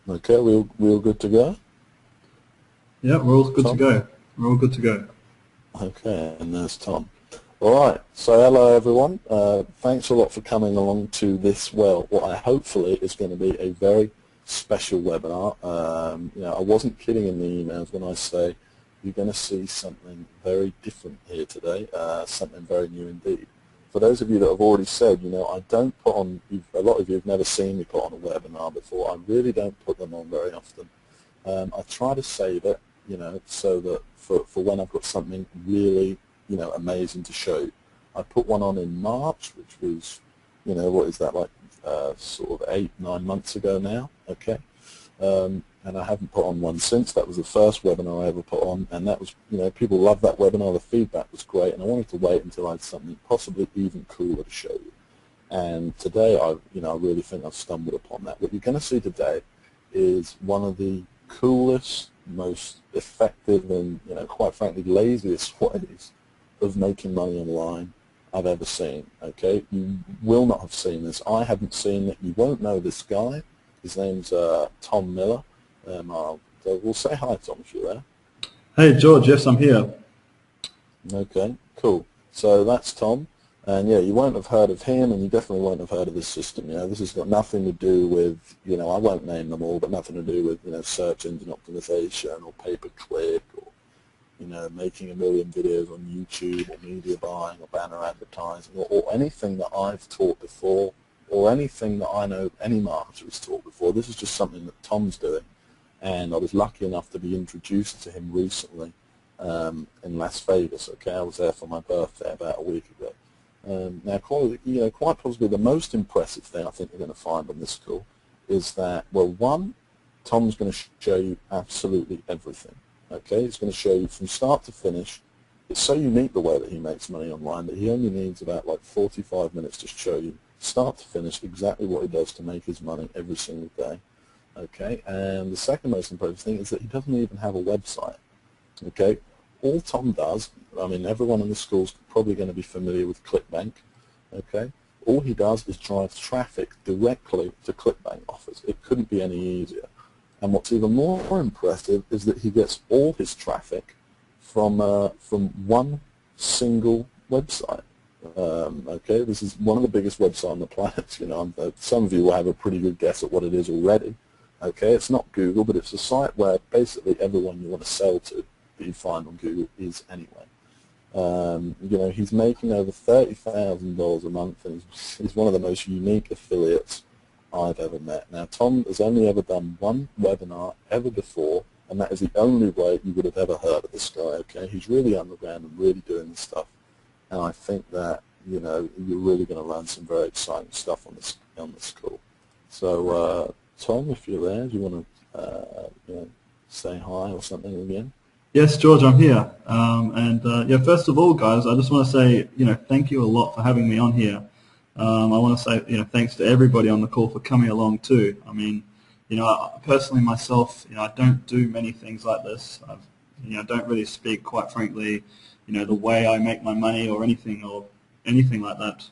Okay, we all good to go, Yeah, we're all good to Tom? go. We're all good to go. Okay, and there's Tom. All right, so hello everyone. Thanks a lot for coming along to this, well, what I hopefully is going to be a very special webinar. I wasn't kidding in the emails when I say you're going to see something very different here today, something very new indeed. For those of you that have already said, I don't put on, a lot of you have never seen me put on a webinar before. I really don't put them on very often. I try to save it, so that for when I've got something really, amazing to show you. I put one on in March, which was, what is that, like sort of 8-9 months ago now, okay? And I haven't put on one since. That was the first webinar I ever put on, and that was, people loved that webinar. The feedback was great, and I wanted to wait until I had something possibly even cooler to show you. And today, I really think I've stumbled upon that. What you're going to see today is one of the coolest, most effective, and quite frankly, laziest ways of making money online I've ever seen. Okay, you will not have seen this. I haven't seen it. You won't know this guy. His name's Tom Miller. We'll say hi, Tom, if you're there. Hey, George. Yes, I'm here. Okay, cool. So that's Tom. And yeah, you won't have heard of him, and you definitely won't have heard of this system. This has got nothing to do with, I won't name them all, but nothing to do with, search engine optimization or pay-per-click or, making a million videos on YouTube or media buying or banner advertising or anything that I've taught before or anything that I know any marketer has taught before. This is just something that Tom's doing, and I was lucky enough to be introduced to him recently in Las Vegas. Okay, I was there for my birthday about a week ago. Now, quite possibly the most impressive thing I think you're going to find on this call is that, well, one, Tom's going to show you absolutely everything. Okay, he's going to show you from start to finish. It's so unique the way that he makes money online that he only needs about like 45 minutes to show you start to finish exactly what he does to make his money every single day. Okay, and the second most impressive thing is that he doesn't even have a website. Okay, all Tom does, I mean, everyone in the school is probably going to be familiar with ClickBank. Okay, all he does is drive traffic directly to ClickBank offers. It couldn't be any easier. And what's even more impressive is that he gets all his traffic from one single website. Okay, this is one of the biggest websites on the planet. Some of you will have a pretty good guess at what it is already. Okay, it's not Google, but it's a site where basically everyone you want to sell to that you find on Google is anyway. He's making over $30,000 a month, and he's one of the most unique affiliates I've ever met. Now, Tom has only ever done one webinar ever before, and that is the only way you would have ever heard of this guy. Okay, he's really underground and really doing this stuff, and I think that you're really going to learn some very exciting stuff on this call. So, Tom, if you're there, do you want to say hi or something again? Yes, George, I'm here. Yeah, first of all, guys, I just want to say, thank you a lot for having me on here. I want to say, thanks to everybody on the call for coming along too. I mean, personally myself, I don't do many things like this. I don't really speak, quite frankly, the way I make my money or anything like that.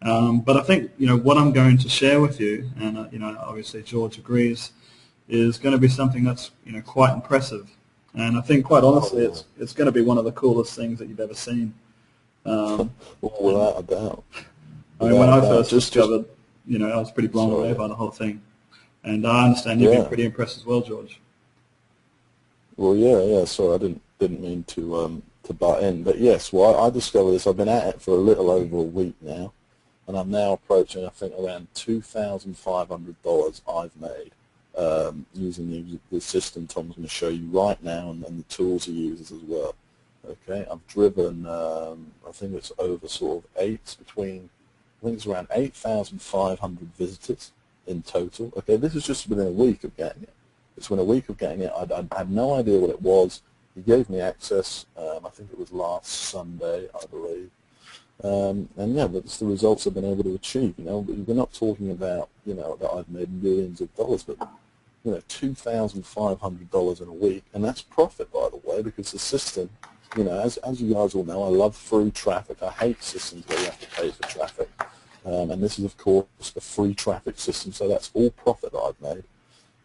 But I think, what I'm going to share with you, and obviously George agrees, is going to be something that's, quite impressive. And I think, quite honestly, Oh, it's going to be one of the coolest things that you've ever seen. Um, well, and without a doubt. I mean, when Without a I doubt. first Just, discovered, I was pretty blown sorry, away yeah. by the whole thing. And I understand you've been Yeah. pretty impressed as well, George. Well, yeah. Sorry, I didn't mean to butt in, but yes. Well, I discovered this. I've been at it for a little over a week now, and I'm now approaching, I think, around $2,500 I've made using the system Tom's going to show you right now, and the tools he uses as well. Okay, I've driven, I think it's over sort of I think it's around 8,500 visitors in total. Okay, this is just within a week of getting it. It's within a week of getting it. I had no idea what it was. He gave me access, I think it was last Sunday, I believe. And yeah, that's the results I've been able to achieve. We're not talking about, that I've made millions of dollars, but $2,500 in a week, and that's profit, by the way, because the system, as you guys all know, I love free traffic. I hate systems where you have to pay for traffic, and this is, of course, a free traffic system, so that's all profit that I've made.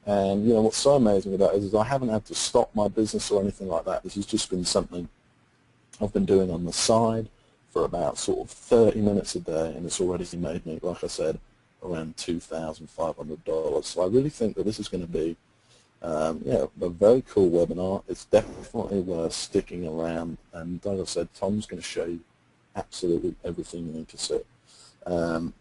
And you know what's so amazing about it is I haven't had to stop my business or anything like that. This has just been something I've been doing on the side for about sort of 30 minutes a day, and it's already made me, like I said, around $2,500. So I really think that this is going to be yeah, a very cool webinar. It's definitely worth sticking around, and like I said, Tom's going to show you absolutely everything you need to see.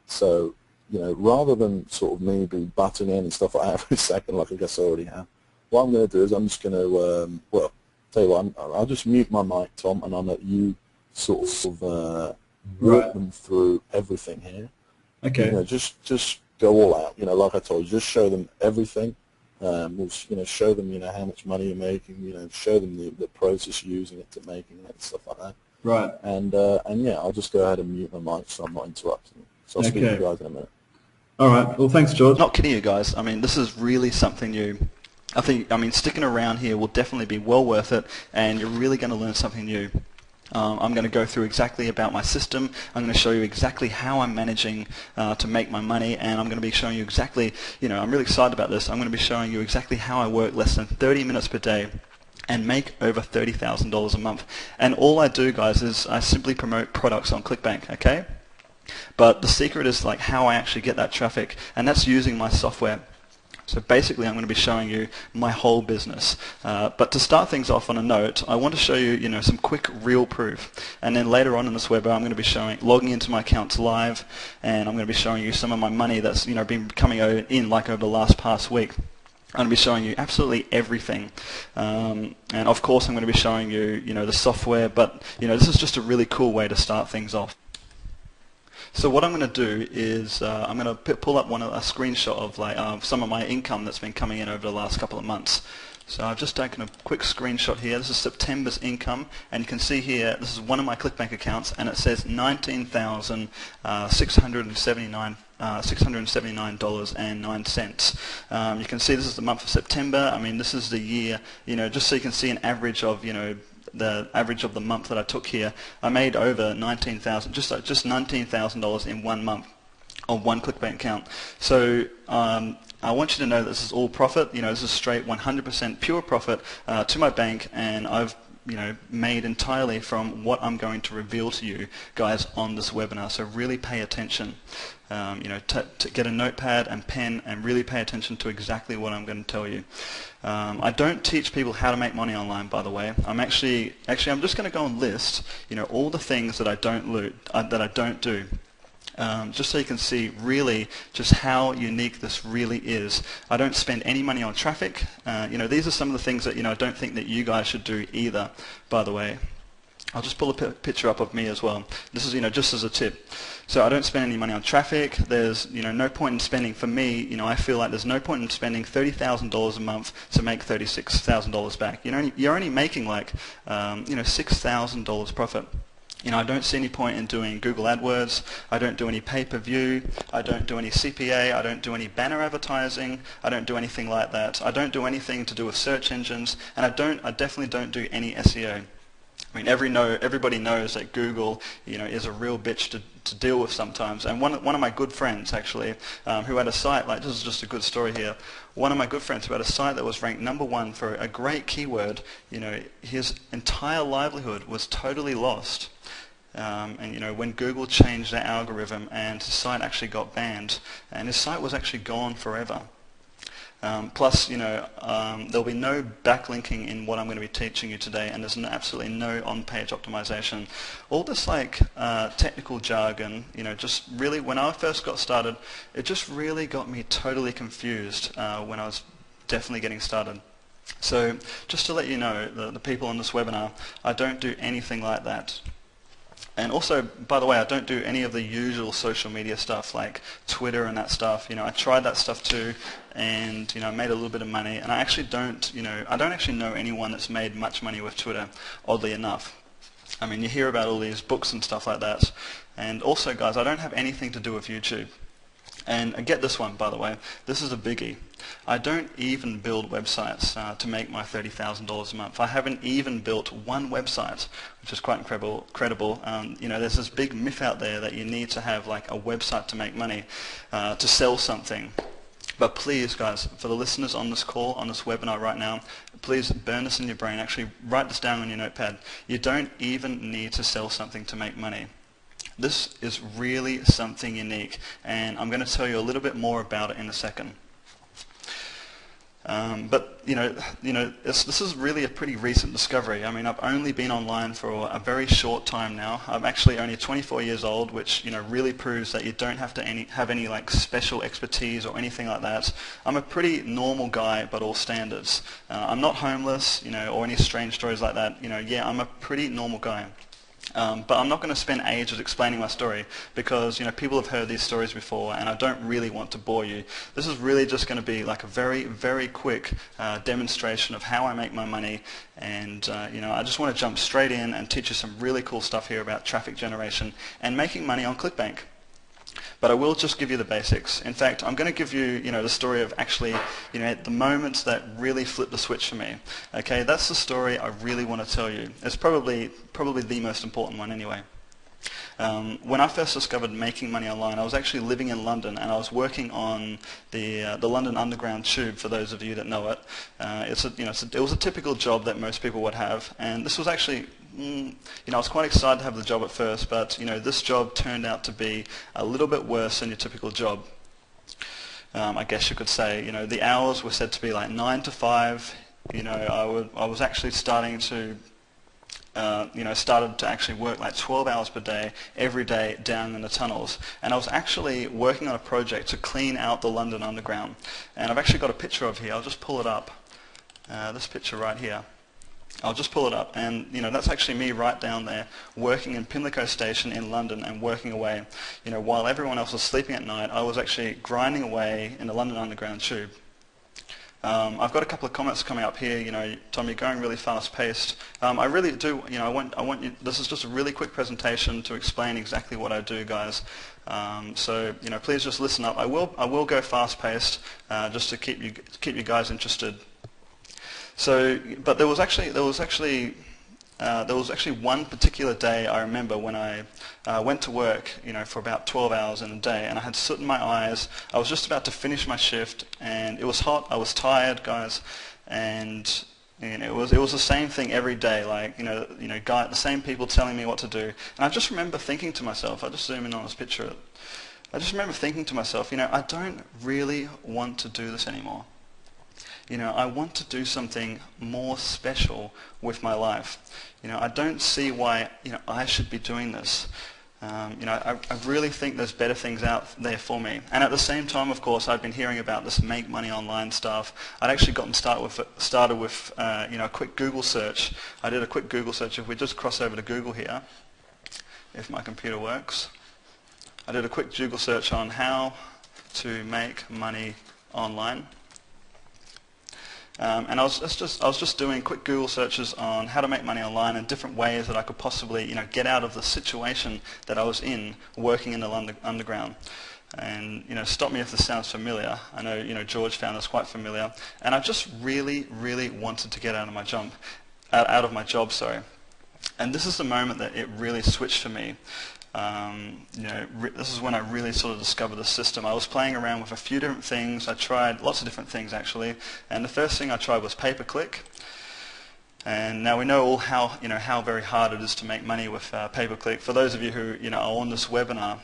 So, you know, rather than sort of me be butting in and stuff like that every second, like I guess I already have, what I'm going to do is I'm just going to, well, tell you what, I'll just mute my mic, Tom, and I'll let you sort of walk them through everything here. Okay. You know, just go all out. You know, like I told you, just show them everything. We'll, you know, show them, you know, how much money you're making. You know, show them the process you're using it to making it and stuff like that. Right. And yeah, I'll just go ahead and mute my mic so I'm not interrupting you. So I'll speak to you guys in a minute. All right. Well, thanks, George. Not kidding you guys. I mean, this is really something new. I mean, sticking around here will definitely be well worth it, and you're really going to learn something new. I'm going to go through exactly about my system. I'm going to show you exactly how I'm managing to make my money, and I'm going to be showing you exactly, you know, I'm really excited about this. I'm going to be showing you exactly how I work less than 30 minutes per day and make over $30,000 a month. And all I do, guys, is I simply promote products on ClickBank, okay? But the secret is like how I actually get that traffic, and that's using my software. So basically, I'm going to be showing you my whole business. But to start things off on a note, I want to show you, you know, some quick real proof. And then later on in this webinar, I'm going to be logging into my accounts live, and I'm going to be showing you some of my money that's, you know, been coming in like over the past week. I'm going to be showing you absolutely everything, and of course, I'm going to be showing you, you know, the software. But you know, this is just a really cool way to start things off. So what I'm going to do is I'm going to pull up a screenshot of like some of my income that's been coming in over the last couple of months. So I've just taken a quick screenshot here. This is September's income, and you can see here this is one of my ClickBank accounts, and it says $19,679.09. You can see this is the month of September. I mean, this is the year. You know, just so you can see an average of, you know, the average of the month that I took here. I made over $19,000, just $19,000 in 1 month on one ClickBank account. So I want you to know that this is all profit. You know, this is straight 100% pure profit to my bank, and I've, you know, made entirely from what I'm going to reveal to you guys on this webinar. So really pay attention. You know, to get a notepad and pen and really pay attention to exactly what I'm going to tell you. I don't teach people how to make money online, by the way. I'm actually I'm just going to go and list, you know, all the things that I don't do. Just so you can see really just how unique this really is. I don't spend any money on traffic. You know, these are some of the things that, you know, I don't think that you guys should do either, by the way. I'll just pull a picture up of me as well. This is, you know, just as a tip. So I don't spend any money on traffic. There's, you know, no point in spending, for me, you know, I feel like there's no point in spending $30,000 a month to make $36,000 back. You know, you're only making like, you know, $6,000 profit. You know, I don't see any point in doing Google AdWords. I don't do any pay-per-view. I don't do any CPA. I don't do any banner advertising. I don't do anything like that. I don't do anything to do with search engines, and I definitely don't do any SEO. I mean, everybody knows that Google, you know, is a real bitch to deal with sometimes. And one of my good friends, actually, who had a site, like, this is just a good story here. One of my good friends who had a site that was ranked #1 for a great keyword, you know, his entire livelihood was totally lost. And you know, when Google changed their algorithm and his site actually got banned, and his site was actually gone forever. Plus, you know, there'll be no backlinking in what I'm going to be teaching you today, and there's absolutely no on-page optimization. All this like technical jargon, you know, just really, when I first got started, it just really got me totally confused when I was definitely getting started. So just to let you know, the people on this webinar, I don't do anything like that. And also, by the way, I don't do any of the usual social media stuff like Twitter and that stuff. You know, I tried that stuff too, and you know, I made a little bit of money. And I actually don't, you know, I don't actually know anyone that's made much money with Twitter, oddly enough. I mean, you hear about all these books and stuff like that. And also, guys, I don't have anything to do with YouTube. And get this one, by the way, this is a biggie. I don't even build websites to make my $30,000 a month. I haven't even built one website, which is quite incredible. You know, there's this big myth out there that you need to have like a website to make money, to sell something. But please, guys, for the listeners on this call, on this webinar right now, please burn this in your brain. Actually, write this down on your notepad. You don't even need to sell something to make money. This is really something unique, and I'm going to tell you a little bit more about it in a second. But this is really a pretty recent discovery. I mean, I've only been online for a very short time now. I'm actually only 24 years old, which really proves that you don't have to have any like special expertise or anything like that. I'm a pretty normal guy, but all standards. I'm not homeless, or any strange stories like that. Yeah, I'm a pretty normal guy. But I'm not going to spend ages explaining my story because people have heard these stories before, and I don't really want to bore you. This is really just going to be like a very, very quick demonstration of how I make my money, and I just want to jump straight in and teach you some really cool stuff here about traffic generation and making money on ClickBank. But I will just give you the basics. In fact, I'm going to give you, the story of actually, the moments that really flipped the switch for me. Okay, that's the story I really want to tell you. It's probably the most important one anyway. When I first discovered making money online, I was actually living in London, and I was working on the London Underground tube. For those of you that know it, it was a typical job that most people would have, and this was actually. I was quite excited to have the job at first, but this job turned out to be a little bit worse than your typical job. I guess you could say. The hours were said to be like 9 to 5. I was actually starting to. Started to actually work like 12 hours per day, every day down in the tunnels. And I was actually working on a project to clean out the London Underground. And I've actually got a picture of here. I'll just pull it up. This picture right here. I'll just pull it up, and that's actually me right down there working in Pimlico Station in London and working away. While everyone else was sleeping at night, I was actually grinding away in the London Underground tube. I've got a couple of comments coming up here. Tom, you're going really fast-paced. I really do. I want you. This is just a really quick presentation to explain exactly what I do, guys. So please just listen up. I will go fast-paced just to keep you guys interested. So, but there was actually one particular day I remember when I went to work, for about 12 hours in a day, and I had soot in my eyes. I was just about to finish my shift, and it was hot. I was tired, guys, and it was the same thing every day. Like the same people telling me what to do, and I just remember thinking to myself. I'll just zoom in on this picture. I just remember thinking to myself, I don't really want to do this anymore. I want to do something more special with my life. I don't see why, I should be doing this. I really think there's better things out there for me. And at the same time, of course, I'd been hearing about this make money online stuff. I'd actually gotten started with a quick Google search. I did a quick Google search. If we just cross over to Google here, if my computer works. I did a quick Google search on how to make money online. And I was just doing quick Google searches on how to make money online and different ways that I could possibly get out of the situation that I was in working in the London Underground. And stop me if this sounds familiar. I know George found this quite familiar. And I just really wanted to get out of my job. Sorry. And this is the moment that it really switched for me. This is when I really sort of discovered the system. I was playing around with a few different things. I tried lots of different things actually, and the first thing I tried was pay-per-click. And now we know all how very hard it is to make money with pay-per-click. For those of you who are on this webinar,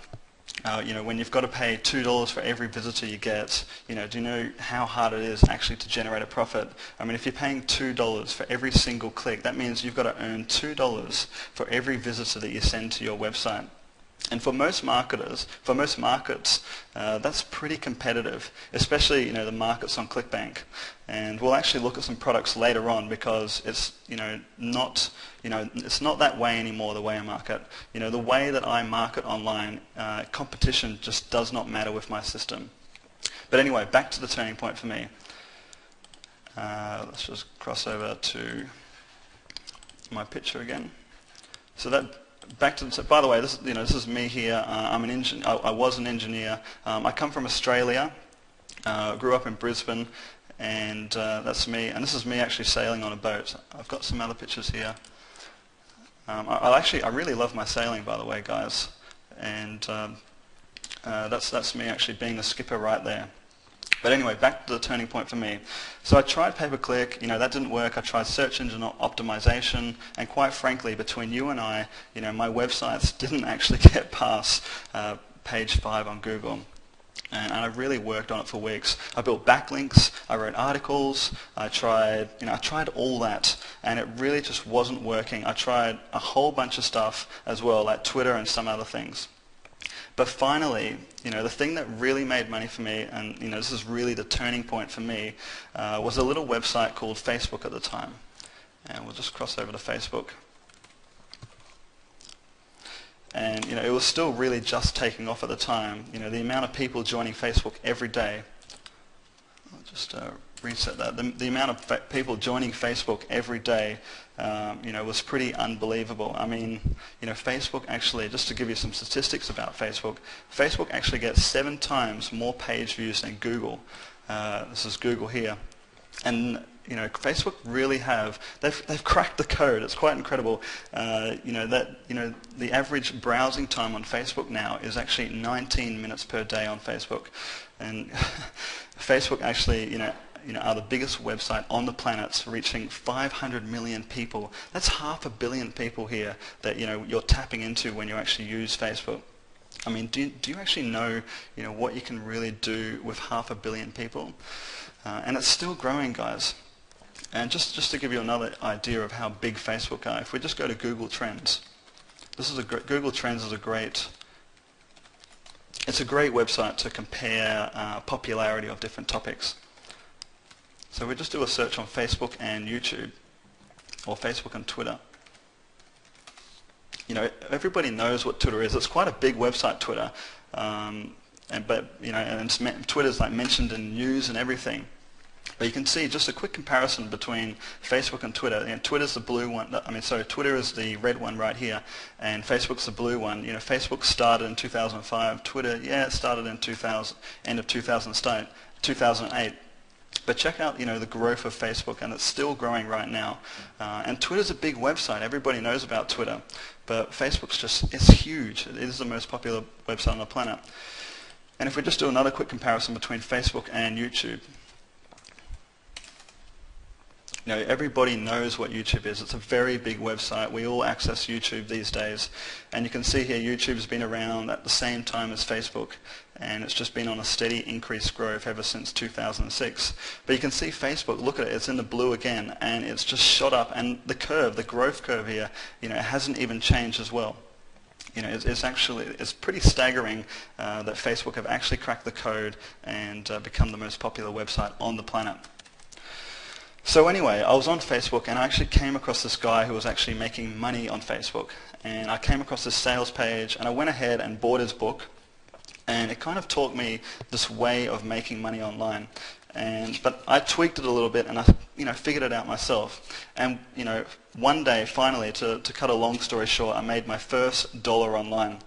when you've got to pay $2 for every visitor you get, do you know how hard it is actually to generate a profit? I mean, if you're paying $2 for every single click, that means you've got to earn $2 for every visitor that you send to your website. And for most marketers, for most markets, that's pretty competitive, especially the markets on ClickBank. And we'll actually look at some products later on because it's it's not that way anymore. The way I market, the way that I market online, competition just does not matter with my system. But anyway, back to the turning point for me. Let's just cross over to my picture again. So that. By the way, this is me here. I'm an engineer. I was an engineer. I come from Australia. Grew up in Brisbane, and that's me. And this is me actually sailing on a boat. I've got some other pictures here. I really love my sailing, by the way, guys. And that's me actually being the skipper right there. But anyway, back to the turning point for me. So I tried pay-per-click, that didn't work. I tried search engine optimization, and quite frankly, between you and I, my websites didn't actually get past page 5 on Google. And I really worked on it for weeks. I built backlinks, I wrote articles, I tried all that, and it really just wasn't working. I tried a whole bunch of stuff as well, like Twitter and some other things. But finally, the thing that really made money for me, and this is really the turning point for me, was a little website called Facebook at the time. And we'll just cross over to Facebook. And it was still really just taking off at the time. The amount of people joining Facebook every day. I'll just reset that. The amount of people joining Facebook every day, was pretty unbelievable. I mean, Facebook actually, just to give you some statistics about Facebook, Facebook actually gets 7 times more page views than Google. This is Google here, and Facebook really they've cracked the code. It's quite incredible. The average browsing time on Facebook now is actually 19 minutes per day on Facebook, and Facebook actually are the biggest website on the planet, reaching 500 million people. That's 500 million people here that you're tapping into when you actually use Facebook. I mean, do you actually know what you can really do with 500 million people? And it's still growing, guys. And just to give you another idea of how big Facebook are, if we just go to Google Trends, Google Trends is a great website to compare popularity of different topics. So we just do a search on Facebook and YouTube, or Facebook and Twitter. Everybody knows what Twitter is. It's quite a big website, Twitter, and Twitter's like mentioned in news and everything. But you can see just a quick comparison between Facebook and Twitter. Twitter's the blue one. Twitter is the red one right here, and Facebook's the blue one. Facebook started in 2005. Twitter, it started in end of 2008. But check out, the growth of Facebook, and it's still growing right now. And Twitter's a big website. Everybody knows about Twitter, but Facebook's it's huge. It is the most popular website on the planet. And if we just do another quick comparison between Facebook and YouTube. Everybody knows what YouTube is. It's a very big website. We all access YouTube these days. And you can see here YouTube's been around at the same time as Facebook, and it's just been on a steady increased growth ever since 2006. But you can see Facebook, look at it, it's in the blue again, and it's just shot up. And the growth curve here, it hasn't even changed as well. It's pretty staggering that Facebook have actually cracked the code and become the most popular website on the planet. So anyway, I was on Facebook, and I actually came across this guy who was actually making money on Facebook. And I came across this sales page, and I went ahead and bought his book, and it kind of taught me this way of making money online. But I tweaked it a little bit, and I figured it out myself. And one day, finally, to cut a long story short, I made my first dollar online.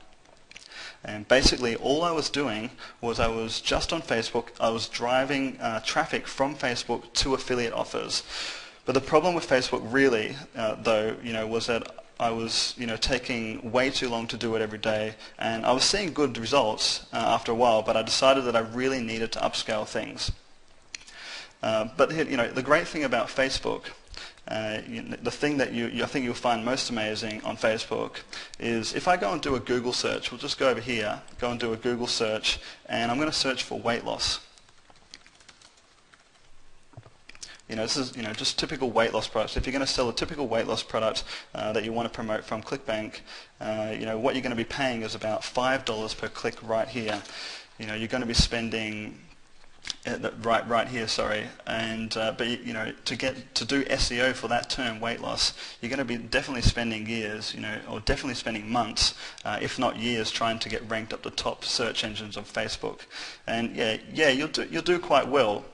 And basically all I was doing was I was just on Facebook. I was driving traffic from Facebook to affiliate offers. But the problem with Facebook really, though, was that I was taking way too long to do it every day, and I was seeing good results after a while, but I decided that I really needed to upscale things. But the great thing about Facebook, the thing that I think you'll find most amazing on Facebook is if I go and do a Google search, we'll just go over here, go and do a Google search, and I'm going to search for weight loss. This is just typical weight loss products. If you're going to sell a typical weight loss product that you want to promote from ClickBank, what you're going to be paying is about $5 per click right here. You're going to be spending right here, sorry, and but to do SEO for that term, weight loss, you're going to be definitely spending years, or definitely spending months, if not years, trying to get ranked up the top search engines of Facebook. And you'll do quite well.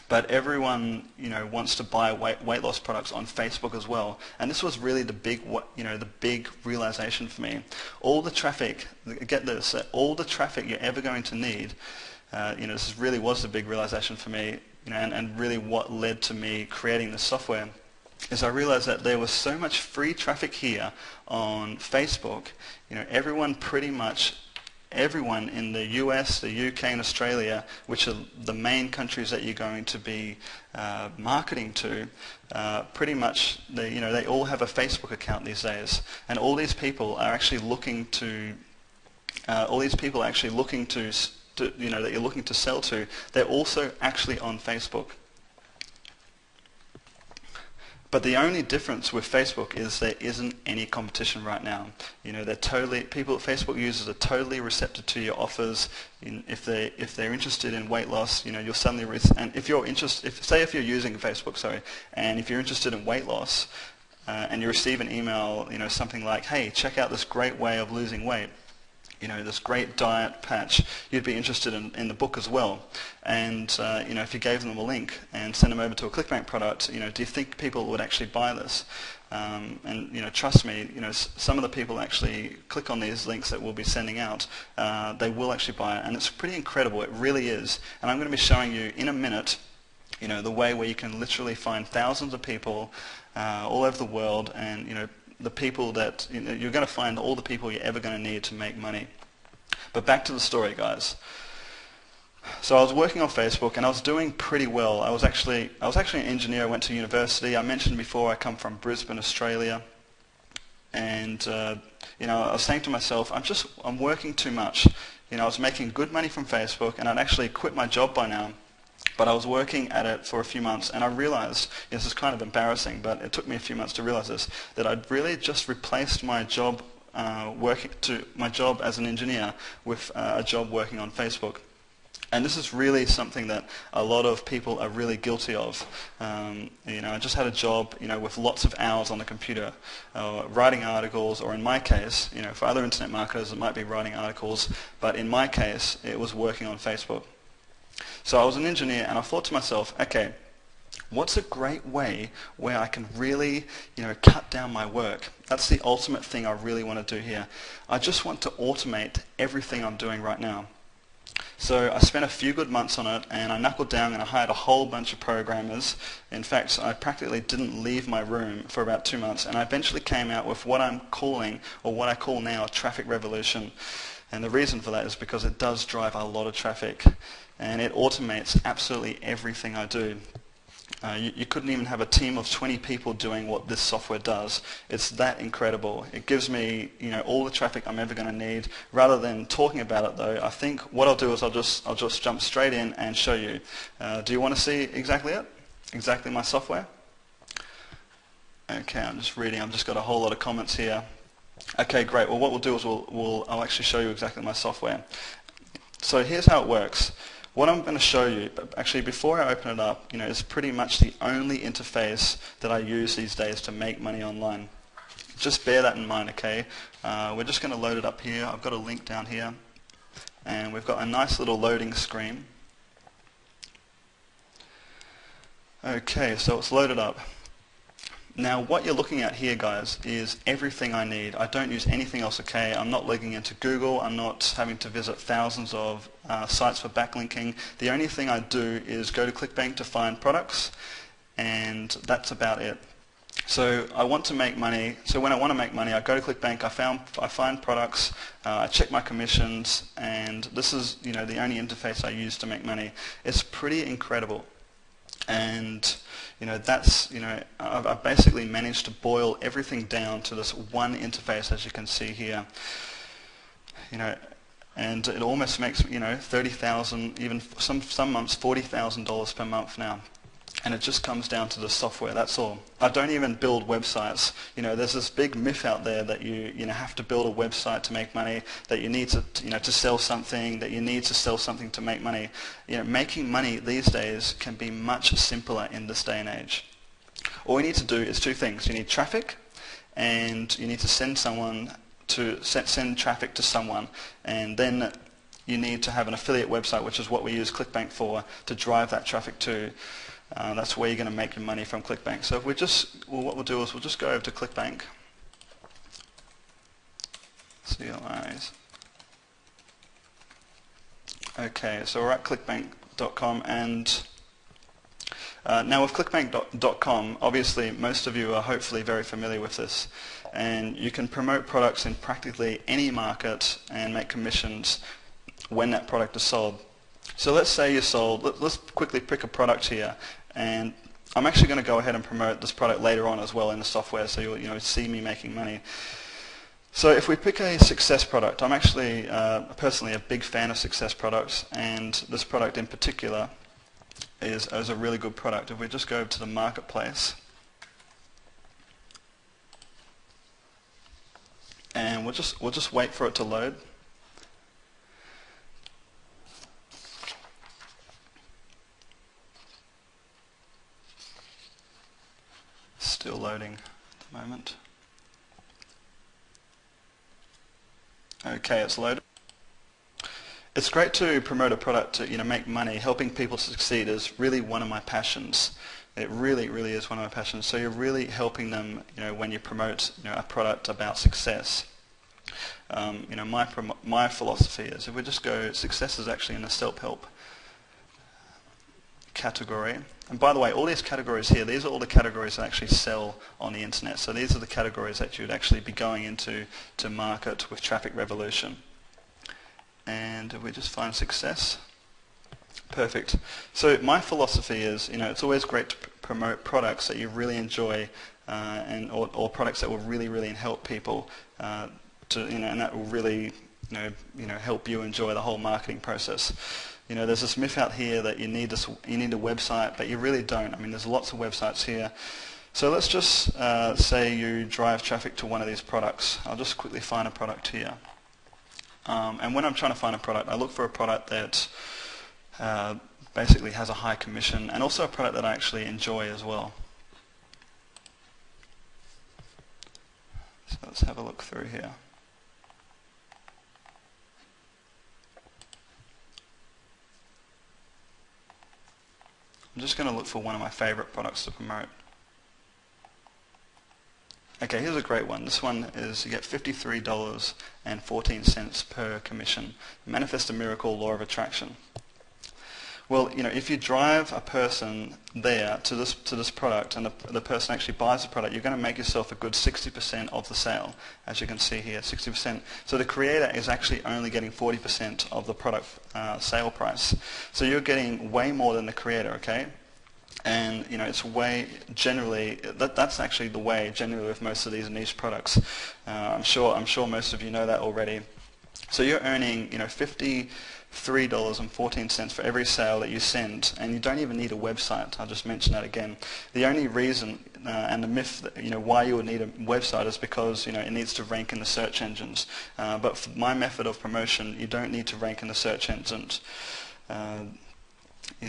But everyone, wants to buy weight loss products on Facebook as well, and this was really the big realization for me. All the traffic, get this, all the traffic you're ever going to need. This really was the big realization for me, and really what led to me creating this software. Is I realized that there was so much free traffic here on Facebook. Everyone pretty much everyone in the US, the UK, and Australia, which are the main countries that you're going to be marketing to, pretty much they all have a Facebook account these days, and all these people are actually looking to that you're looking to sell to. They're also actually on Facebook. But the only difference with Facebook is there isn't any competition right now. Facebook users are totally receptive to your offers. If they're interested in weight loss, you'll suddenly and if you're using Facebook, and if you're interested in weight loss, and you receive an email, something like, hey, check out this great way of losing weight, this great diet patch, you'd be interested in the book as well. And if you gave them a link and sent them over to a ClickBank product, do you think people would actually buy this? And trust me, some of the people actually click on these links that we'll be sending out. They will actually buy it, and it's pretty incredible. It really is. And I'm going to be showing you in a minute, the way where you can literally find thousands of people all over the world, and the people that you're going to find all the people you're ever going to need to make money. But back to the story, guys. So I was working on Facebook, and I was doing pretty well. I was actually an engineer. I went to university. I mentioned before I come from Brisbane, Australia, and I was saying to myself, I'm working too much. I was making good money from Facebook, and I'd actually quit my job by now. But I was working at it for a few months, and I realized, this is kind of embarrassing, but it took me a few months to realize this, that I'd really just replaced my job as an engineer with a job working on Facebook. And this is really something that a lot of people are really guilty of. I just had a job, with lots of hours on the computer, writing articles, or in my case, for other internet marketers, it might be writing articles, but in my case, it was working on Facebook. So I was an engineer, and I thought to myself, okay, what's a great way where I can really, cut down my work? That's the ultimate thing I really want to do here. I just want to automate everything I'm doing right now. So I spent a few good months on it, and I knuckled down and I hired a whole bunch of programmers. In fact, I practically didn't leave my room for about 2 months, and I eventually came out with what I'm calling, or what I call now, Traffic Revolution. And the reason for that is because it does drive a lot of traffic, and it automates absolutely everything I do. You couldn't even have a team of 20 people doing what this software does. It's that incredible. It gives me, all the traffic I'm ever going to need. Rather than talking about it, though, I think what I'll do is I'll just jump straight in and show you. Do you want to see exactly it? Exactly my software? Okay, I'm just reading. I've just got a whole lot of comments here. Okay, great. Well, what we'll do is I'll actually show you exactly my software. So here's how it works. What I'm going to show you, actually before I open it up, is pretty much the only interface that I use these days to make money online. Just bear that in mind, okay? We're just going to load it up here. I've got a link down here, and we've got a nice little loading screen. Okay, so it's loaded up. Now what you're looking at here, guys, is everything I need. I don't use anything else, okay? I'm not logging into Google. I'm not having to visit thousands of sites for backlinking. The only thing I do is go to ClickBank to find products, and that's about it. So I want to make money. So when I want to make money, I go to ClickBank, I find products, I check my commissions, and this is the only interface I use to make money. It's pretty incredible. And I've basically managed to boil everything down to this one interface, as you can see here. And it almost makes $30,000, even some months $40,000 per month now. And it just comes down to the software. That's all. I don't even build websites. There's this big myth out there that you have to build a website to make money, that you need to to sell something, that you need to sell something to make money. Making money these days can be much simpler in this day and age. All you need to do is two things. You need traffic, and you need to send traffic to someone, and then you need to have an affiliate website, which is what we use ClickBank for, to drive that traffic to. That's where you're going to make your money from ClickBank. So if what we'll do is we'll just go over to ClickBank. CLIs. Okay, so we're at clickbank.com, and Now with ClickBank.com, obviously most of you are hopefully very familiar with this, and you can promote products in practically any market and make commissions when that product is sold. So let's say you sold, let's quickly pick a product here, and I'm actually going to go ahead and promote this product later on as well in the software, so you'll see me making money. So if we pick a success product, I'm actually personally a big fan of success products, and this product in particular is a really good product. If we just go to the marketplace, and we'll just wait for it to load. Still loading at the moment. Okay, it's loaded. It's great to promote a product to make money. Helping people succeed is really one of my passions. It really, really is one of my passions. So you're really helping them, when you promote a product about success. My philosophy is, if we just go, success is actually in the self-help category. And by the way, all these categories here, these are all the categories that actually sell on the internet. So these are the categories that you would actually be going into to market with Traffic Revolution. And if we just find success, perfect. So my philosophy is, it's always great to promote products that you really enjoy, or products that will really, really help people, and that will really, help you enjoy the whole marketing process. There's this myth out here that you need a website, but you really don't. I mean, there's lots of websites here. So let's just say you drive traffic to one of these products. I'll just quickly find a product here. And when I'm trying to find a product, I look for a product that basically has a high commission, and also a product that I actually enjoy as well. So let's have a look through here. I'm just going to look for one of my favorite products to promote. Okay, here's a great one. This one is, you get $53.14 per commission. Manifest a Miracle, Law of Attraction. Well, if you drive a person there to this product, and the person actually buys the product, you're going to make yourself a good 60% of the sale, as you can see here, 60%. So the creator is actually only getting 40% of the product sale price. So you're getting way more than the creator, okay? And it's way generally that's actually the way generally with most of these niche products. I'm sure most of you know that already. So you're earning $53.14 for every sale that you send, and you don't even need a website. I'll just mention that again. The only reason and the myth that, why you would need a website is because it needs to rank in the search engines. But for my method of promotion, you don't need to rank in the search engines. We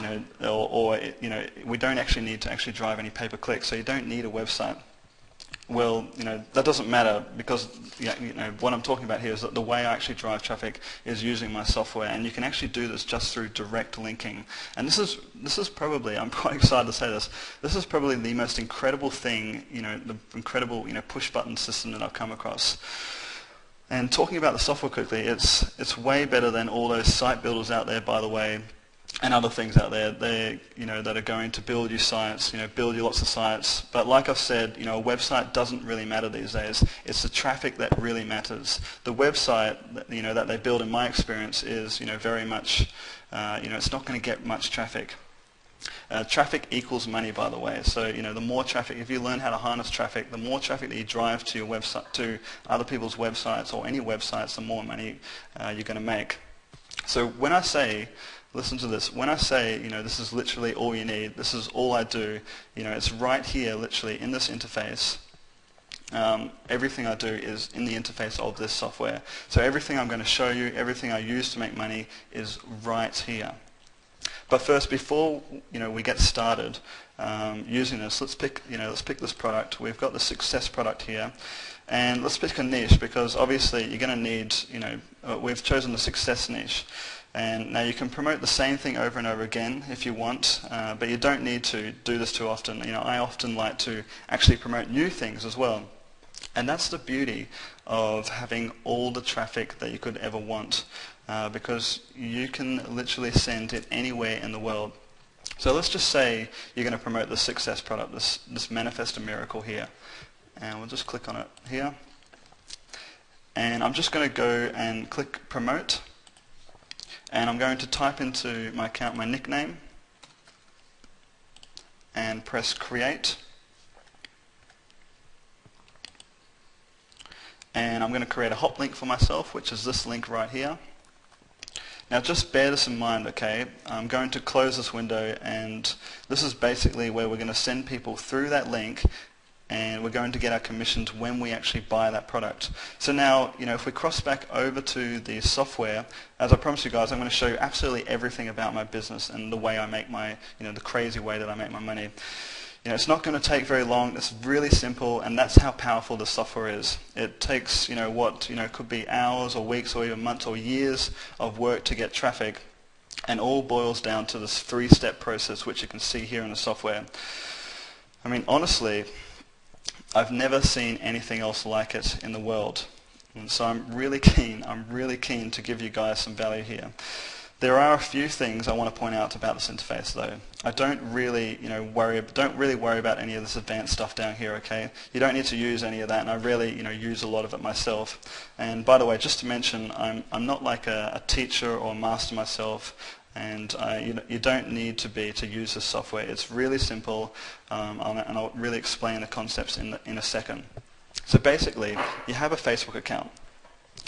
don't actually need to actually drive any pay-per-click, so you don't need a website. Well, that doesn't matter, because what I'm talking about here is that the way I actually drive traffic is using my software, and you can actually do this just through direct linking. And this is probably, I'm quite excited to say this is probably the most incredible thing, the incredible push button system that I've come across. And talking about the software quickly, it's way better than all those site builders out there, by the way, and other things out there, that are going to build you sites, build you lots of sites. But like I've said, a website doesn't really matter these days. It's the traffic that really matters. The website, that they build, in my experience, is, very much, it's not going to get much traffic. Traffic equals money, by the way. So, the more traffic, if you learn how to harness traffic, the more traffic that you drive to your website, to other people's websites or any websites, the more money you're going to make. So when I say, listen to this, when I say, this is literally all you need, this is all I do, it's right here, literally, in this interface. Everything I do is in the interface of this software. So everything I'm going to show you, everything I use to make money is right here. But first, before we get started using this, let's pick this product. We've got the success product here, and let's pick a niche, because obviously you're going to need, we've chosen the success niche. And now you can promote the same thing over and over again if you want, but you don't need to do this too often. I often like to actually promote new things as well. And that's the beauty of having all the traffic that you could ever want, because you can literally send it anywhere in the world. So let's just say you're going to promote the success product, this Manifest a Miracle here. And we'll just click on it here. And I'm just going to go and click promote. And I'm going to type into my account my nickname and press create. And I'm going to create a hot link for myself, which is this link right here. Now just bear this in mind, okay? I'm going to close this window, and this is basically where we're going to send people through that link, and we're going to get our commissions when we actually buy that product. So now, if we cross back over to the software, as I promised you guys, I'm going to show you absolutely everything about my business and the way I make my, the crazy way that I make my money. It's not going to take very long. It's really simple, and that's how powerful the software is. It takes, could be hours or weeks or even months or years of work to get traffic, and all boils down to this 3-step process, which you can see here in the software. I mean, honestly, I've never seen anything else like it in the world, and so I'm really keen to give you guys some value here. There are a few things I want to point out about this interface, though. I don't really, worry about any of this advanced stuff down here. Okay, you don't need to use any of that, and I really, use a lot of it myself. And by the way, just to mention, I'm not like a teacher or a master myself, and you don't need to be to use this software. It's really simple, and I'll really explain the concepts in a second. So basically, you have a Facebook account.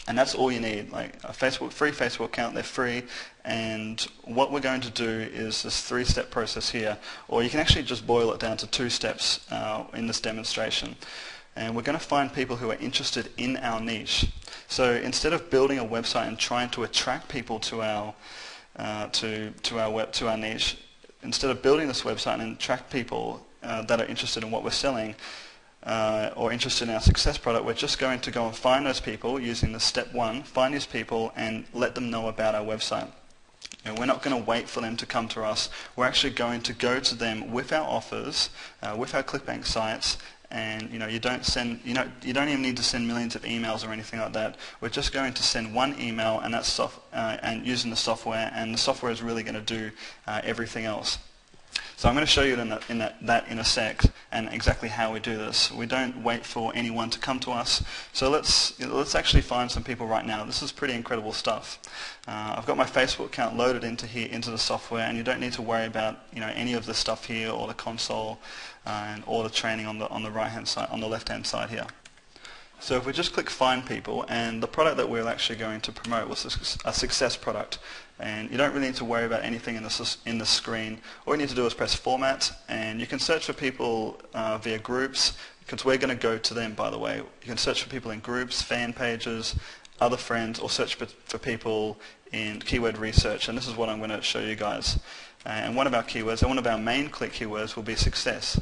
And that's all you need, like a free Facebook account. They're free, and what we're going to do is this 3-step process here, or you can actually just boil it down to 2 steps in this demonstration. And we're going to find people who are interested in our niche. So instead of building a website and trying to attract people to our niche, instead of building this website and attract people that are interested in what we're selling, or interested in our success product, we're just going to go and find those people using the step 1, find these people and let them know about our website. We're not going to wait for them to come to us. We're actually going to go to them with our offers, with our ClickBank sites, and you don't even need to send millions of emails or anything like that. We're just going to send one email, and that's and using the software, and the software is really going to do everything else. So I'm going to show you that in a sec, and exactly how we do this. We don't wait for anyone to come to us. So let's actually find some people right now. This is pretty incredible stuff. I've got my Facebook account loaded into the software, and you don't need to worry about any of the stuff here, or the console, or the training on the right-hand side, on the left-hand side here. So if we just click Find People, and the product that we're actually going to promote was a success product, and you don't really need to worry about anything in the screen. All you need to do is press Format, and you can search for people via groups, because we're going to go to them, by the way. You can search for people in groups, fan pages, other friends, or search for people in keyword research, and this is what I'm going to show you guys. And one of our keywords, and one of our main click keywords will be success.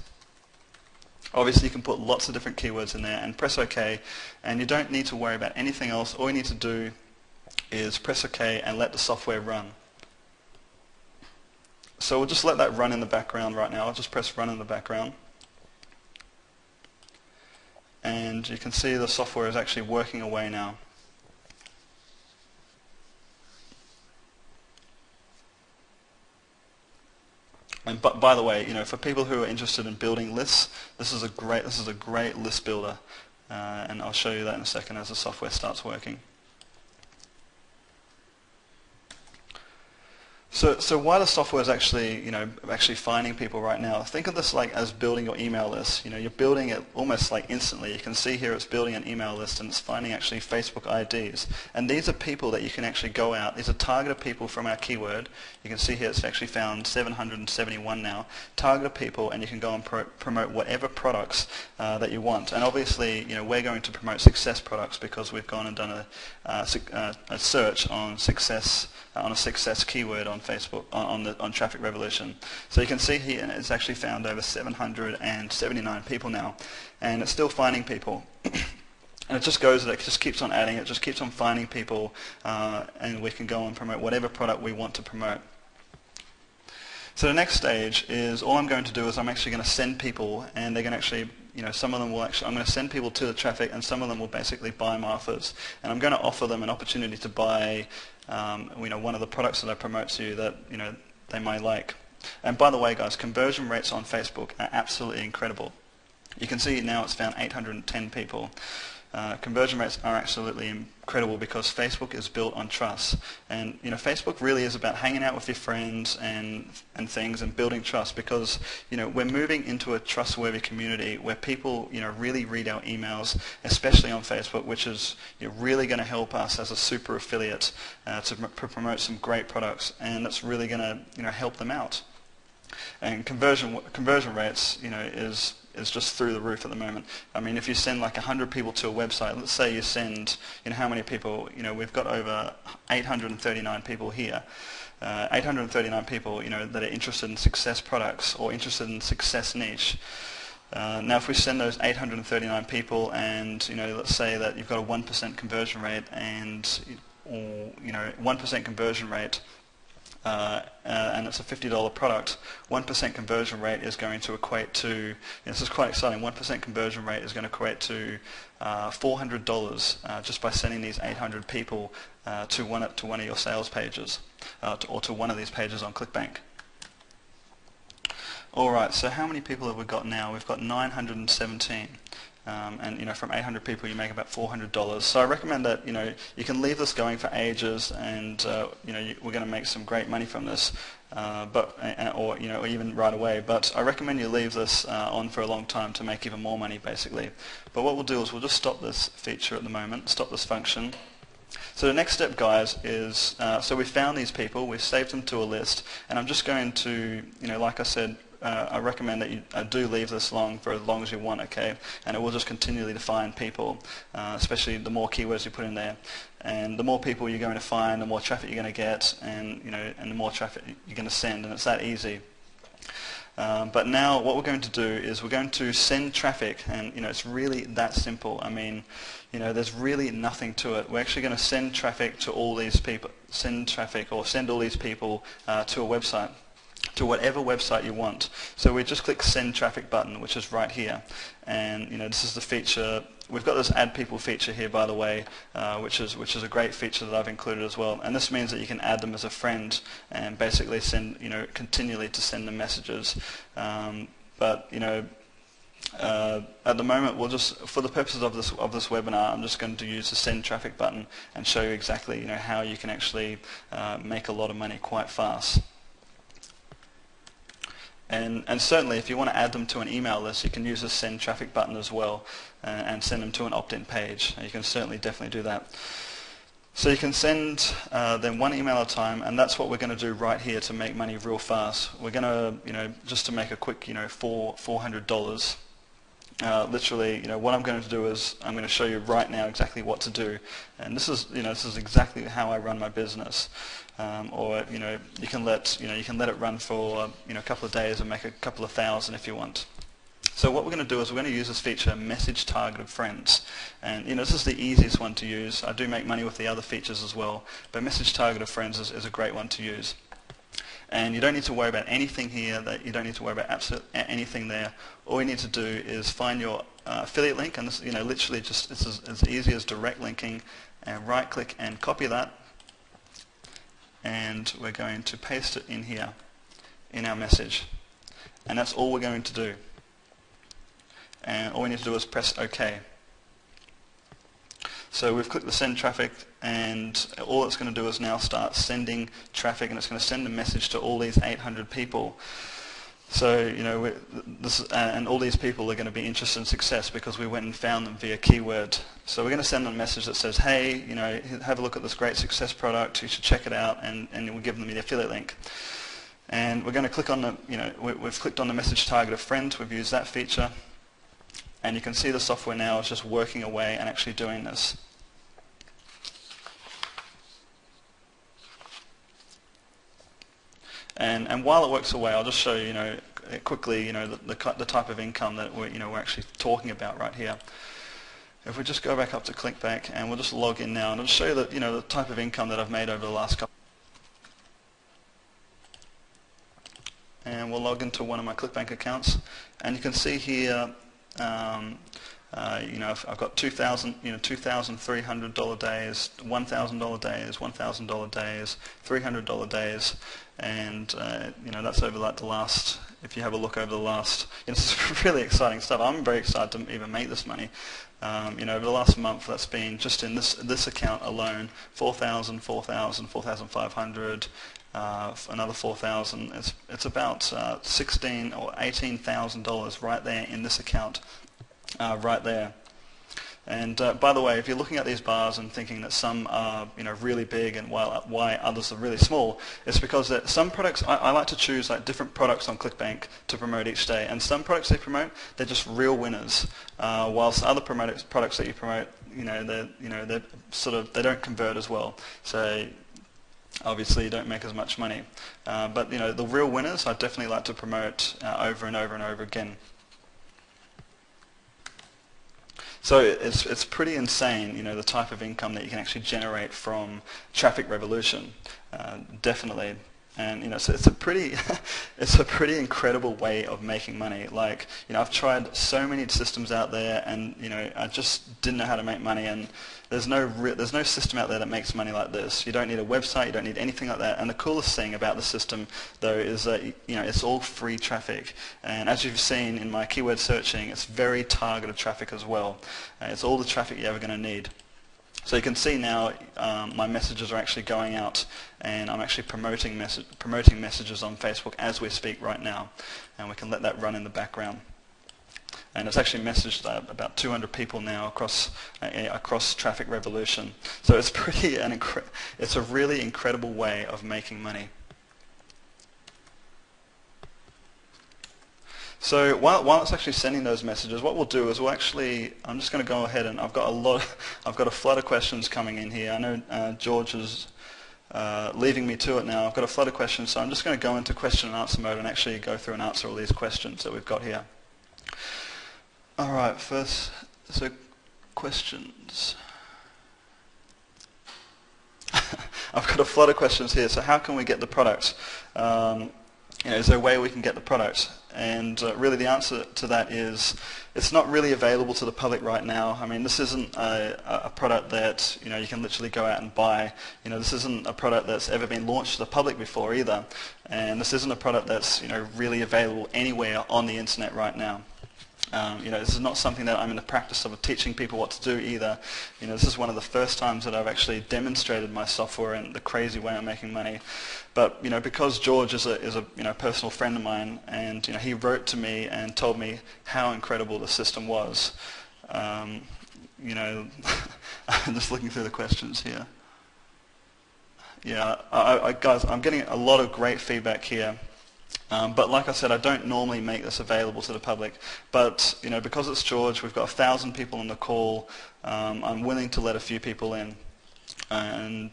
Obviously you can put lots of different keywords in there and press OK, and you don't need to worry about anything else. All you need to do is press OK and let the software run. So we'll just let that run in the background right now. I'll just press run in the background, and you can see the software is actually working away now. And by the way, for people who are interested in building lists, this is a great list builder, and I'll show you that in a second as the software starts working. So while the software is actually, actually finding people right now, think of this like as building your email list. You're building it almost like instantly. You can see here it's building an email list, and it's finding actually Facebook IDs. And these are people that you can actually go out. These are targeted people from our keyword. You can see here it's actually found 771 now. Targeted people, and you can go and promote whatever products that you want. And obviously, we're going to promote success products because we've gone and done a search on success, on a success keyword on Facebook, on Traffic Revolution. So you can see here it's actually found over 779 people now, and it's still finding people. And it just keeps on adding, it just keeps on finding people, and we can go and promote whatever product we want to promote. So the next stage is, all I'm going to do is I'm actually going to send people, and they're going to actually, some of them will actually, I'm going to send people to the traffic, and some of them will basically buy my offers. And I'm going to offer them an opportunity to buy one of the products that I promote to you that they might like. And by the way, guys, conversion rates on Facebook are absolutely incredible. You can see now it's found 810 people. Conversion rates are absolutely incredible because Facebook is built on trust, and Facebook really is about hanging out with your friends and things and building trust, because we're moving into a trustworthy community where people really read our emails, especially on Facebook, which is really going to help us as a super affiliate to promote some great products, and it's really going to help them out. And conversion rates is just through the roof at the moment. I mean, if you send like 100 people to a website, let's say you send, how many people, we've got over 839 people here. 839 people, that are interested in success products or interested in success niche. Now, if we send those 839 people, and let's say that you've got a 1% conversion rate, and 1% conversion rate. And it's a $50 product, 1% conversion rate is going to equate to, this is quite exciting, 1% conversion rate is going to equate to $400 just by sending these 800 people to one of your sales pages, or to one of these pages on ClickBank. Alright, so how many people have we got now? We've got 917. And from 800 people you make about $400. So I recommend that you can leave this going for ages, and we're going to make some great money from this, or even right away. But I recommend you leave this on for a long time to make even more money, basically. But what we'll do is we'll just stop this feature at the moment, stop this function. So the next step, guys, is so we've found these people, we've saved them to a list, and I'm just going to, like I said, I recommend that you do leave this long for as long as you want, okay? And it will just continually define people, especially the more keywords you put in there. And the more people you're going to find, the more traffic you're going to get, and and the more traffic you're going to send, and it's that easy. But now what we're going to do is we're going to send traffic, and it's really that simple. I mean, there's really nothing to it. We're actually going to send traffic to all these people, send all these people to a website, to whatever website you want. So we just click send traffic button, which is right here, and this is the feature. We've got this add people feature here, by the way, which is a great feature that I've included as well. And this means that you can add them as a friend and basically send, continually to send them messages. But at the moment, we'll just, for the purposes of this webinar, I'm just going to use the send traffic button and show you exactly how you can actually make a lot of money quite fast. And certainly, if you want to add them to an email list, you can use the send traffic button as well, and send them to an opt-in page. You can certainly definitely do that. So you can send them one email at a time, and that's what we're going to do right here to make money real fast. We're going to, just to make a quick, $400. Literally, what I'm going to do is I'm going to show you right now exactly what to do, and this is exactly how I run my business. Or you can let it run for a couple of days and make a couple of thousand if you want. So what we're going to do is we're going to use this feature, message targeted friends, and this is the easiest one to use. I do make money with the other features as well, but message targeted friends is a great one to use. And you don't need to worry about anything here. You don't need to worry about absolutely anything there. All you need to do is find your affiliate link, and this, literally just it's as easy as direct linking, and right click and copy that. And we're going to paste it in here, in our message. And that's all we're going to do. And all we need to do is press OK. So we've clicked the send traffic, and all it's going to do is now start sending traffic, and it's going to send a message to all these 800 people. So, and all these people are going to be interested in success because we went and found them via keyword. So we're going to send them a message that says, hey, have a look at this great success product, you should check it out, and we'll give them the affiliate link. And we're going to click on the, we've clicked on the message targeted friend, we've used that feature, and you can see the software now is just working away and actually doing this. And while it works away, I'll just show you, quickly, the type of income that we're actually talking about right here. If we just go back up to ClickBank, and we'll just log in now, and I'll show you that the type of income that I've made over the last couple. And we'll log into one of my ClickBank accounts, and you can see here I've got $2,300 days, $1,000 days, $1,000 days, $300 days, and that's over like the last. If you have a look over the last, it's really exciting stuff. I'm very excited to even make this money. Over the last month, that's been just in this account alone, 4,000, 4,000, 4,500. Another 4,000. It's about $16,000 or $18,000 right there in this account, right there. And by the way, if you're looking at these bars and thinking that some are really big and why others are really small, it's because that some products I like to choose like different products on ClickBank to promote each day, and some products they promote they're just real winners, whilst other products that you promote they're sort of they don't convert as well. So obviously you don't make as much money, but the real winners I definitely like to promote over and over and over again. So it's pretty insane, the type of income that you can actually generate from Traffic Revolution, definitely. And so it's a pretty incredible way of making money. Like I've tried so many systems out there, and I just didn't know how to make money. And there's no system out there that makes money like this. You don't need a website, you don't need anything like that. And the coolest thing about the system, though, is that it's all free traffic. And as you've seen in my keyword searching, it's very targeted traffic as well. It's all the traffic you're ever going to need. So you can see now my messages are actually going out, and I'm actually promoting messages on Facebook as we speak right now, and we can let that run in the background. And it's actually messaged about 200 people now across Traffic Revolution. So it's it's a really incredible way of making money. So while it's actually sending those messages, what we'll do is I'm just going to go ahead, and I've got a flood of questions coming in here. I know George is leaving me to it now. I've got a flood of questions, so I'm just going to go into question and answer mode and actually go through and answer all these questions that we've got here. All right, first, so questions. I've got a flood of questions here. So how can we get the product? Is there a way we can get the product? And really the answer to that is it's not really available to the public right now. I mean, this isn't a product that you can literally go out and buy. This isn't a product that's ever been launched to the public before either. And this isn't a product that's really available anywhere on the internet right now. This is not something that I'm in the practice of teaching people what to do either. This is one of the first times that I've actually demonstrated my software and the crazy way I'm making money. But because George is a personal friend of mine, and he wrote to me and told me how incredible the system was. I'm just looking through the questions here. Yeah, guys, I'm getting a lot of great feedback here. But like I said, I don't normally make this available to the public. But because it's George, we've got 1,000 people on the call. I'm willing to let a few people in, and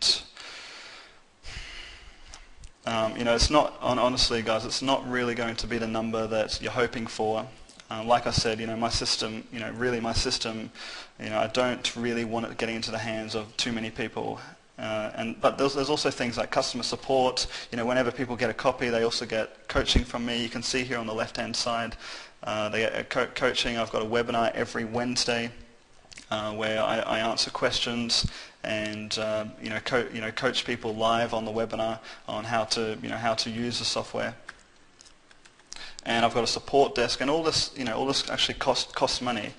it's not honestly, guys. It's not really going to be the number that you're hoping for. Like I said, my system. Really, my system. I don't really want it getting into the hands of too many people. But there's also things like customer support. Whenever people get a copy, they also get coaching from me. You can see here on the left-hand side, they get coaching. I've got a webinar every Wednesday where I answer questions and coach people live on the webinar on how to use the software. And I've got a support desk, and all this actually costs money.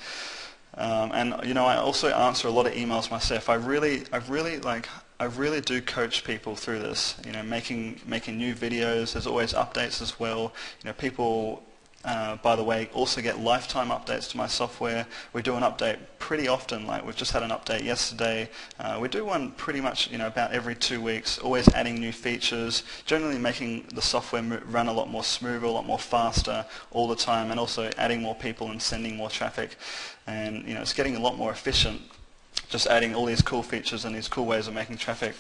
And I also answer a lot of emails myself. I really do coach people through this. Making new videos. There's always updates as well. People, by the way, also get lifetime updates to my software. We do an update pretty often. Like we've just had an update yesterday. We do one pretty much about every 2 weeks. Always adding new features. Generally making the software run a lot more smoother, a lot more faster all the time, and also adding more people and sending more traffic. And it's getting a lot more efficient. Just adding all these cool features and these cool ways of making traffic.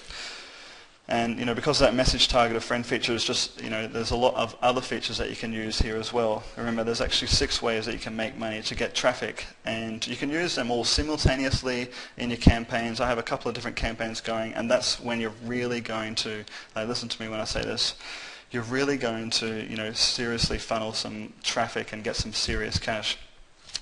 And because that message targeted friend feature is just, there's a lot of other features that you can use here as well. Remember, there's actually 6 ways that you can make money to get traffic, and you can use them all simultaneously in your campaigns. I have a couple of different campaigns going, and that's when you're really going to, listen to me when I say this, you're really going to, seriously funnel some traffic and get some serious cash.